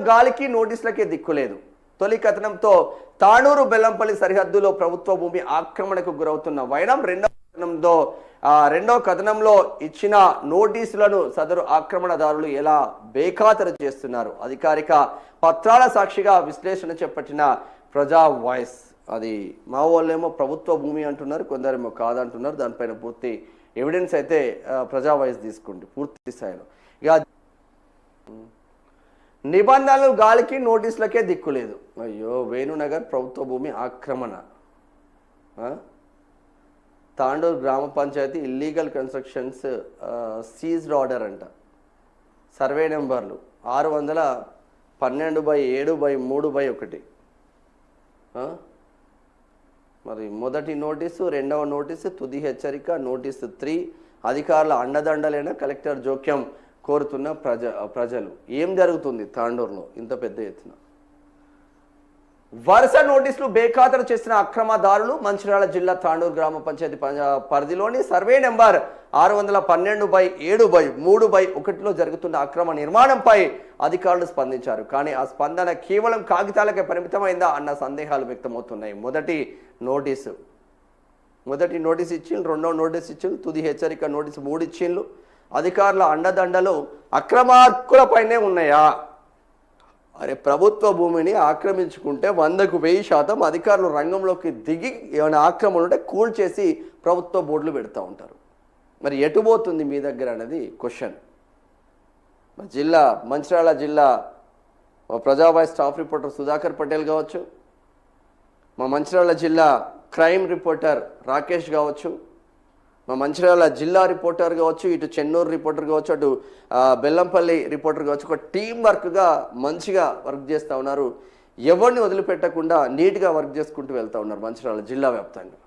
గాలికి నోటీసులకే దిక్కులేదు. తొలి కథనంతో తానూరు బెల్లంపల్లి సరిహద్దులో ప్రభుత్వ భూమి ఆక్రమణకు గురవుతున్న వైనం, రెండో కథనంలో ఇచ్చిన నోటీసులను సదరు ఆక్రమణదారులు ఎలా బేఖాతరు చేస్తున్నారు. అధికారిక పత్రాల సాక్షిగా విశ్లేషణ చేపట్టిన ప్రజా వాయిస్. అది మా వాళ్ళేమో ప్రభుత్వ భూమి అంటున్నారు, కొందరేమో కాదంటున్నారు. దానిపైన పూర్తి ఎవిడెన్స్ అయితే ప్రజా వాయిస్ తీసుకోండి పూర్తి స్థాయిలో. ఇక నిబంధనలు గాలికి నోటీసులకే దిక్కులేదు. అయ్యో, వేణునగర్ ప్రభుత్వ భూమి ఆక్రమణ, తాండూరు గ్రామ panchayat illegal constructions seized order అంట. సర్వే నెంబర్లు 612/7/3/1. మరి మొదటి నోటీసు, రెండవ నోటీసు తుది హెచ్చరిక, నోటీసు 3 అధికారుల అండదండలైన కలెక్టర్ జోక్యం కోరుతున్న ప్రజలు. ఏం జరుగుతుంది తాండూరులో ఇంత పెద్ద ఎత్తున? వరుస నోటీసులు బేఖాతరు చేసిన అక్రమదారులు. మంచిర్యాల జిల్లా తాండూరు గ్రామ పంచాయతీ పరిధిలోని సర్వే నెంబర్ 612/7/3/1లో జరుగుతున్న అక్రమ నిర్మాణంపై అధికారులు స్పందించారు. కానీ ఆ స్పందన కేవలం కాగితాలకే పరిమితమైందా అన్న సందేహాలు వ్యక్తమవుతున్నాయి. మొదటి నోటీస్ ఇచ్చిండ్రు, రెండో నోటీస్ ఇచ్చిండ్రు, తుది హెచ్చరిక నోటీసు 3 ఇచ్చిండ్రు. అధికారుల అండదండలు అక్రమార్కులపైనే ఉన్నాయా? అరే, ప్రభుత్వ భూమిని ఆక్రమించుకుంటే 100కు 1000% అధికారులు రంగంలోకి దిగి ఏమైనా ఆక్రమణ ఉంటే కూల్ చేసి ప్రభుత్వ బోర్డులు పెడతా ఉంటారు. మరి ఎటు పోతుంది మీ దగ్గర అనేది క్వశ్చన్. మంచిర్యాల జిల్లా ప్రజావాయిస్ స్టాఫ్ రిపోర్టర్ సుధాకర్ పటేల్ కావచ్చు, మా మంచిర్యాల జిల్లా క్రైమ్ రిపోర్టర్ రాకేష్ కావచ్చు, మా మంచిర్యాల జిల్లా రిపోర్టర్ కావచ్చు, ఇటు చెన్నూరు రిపోర్టర్ కావచ్చు, అటు బెల్లంపల్లి రిపోర్టర్ కావచ్చు, ఒక టీం వర్క్గా మంచిగా వర్క్ చేస్తూ ఉన్నారు. ఎవరిని వదిలిపెట్టకుండా నీట్గా వర్క్ చేసుకుంటూ వెళ్తూ ఉన్నారు మంచిర్యాల జిల్లా వ్యాప్తంగా.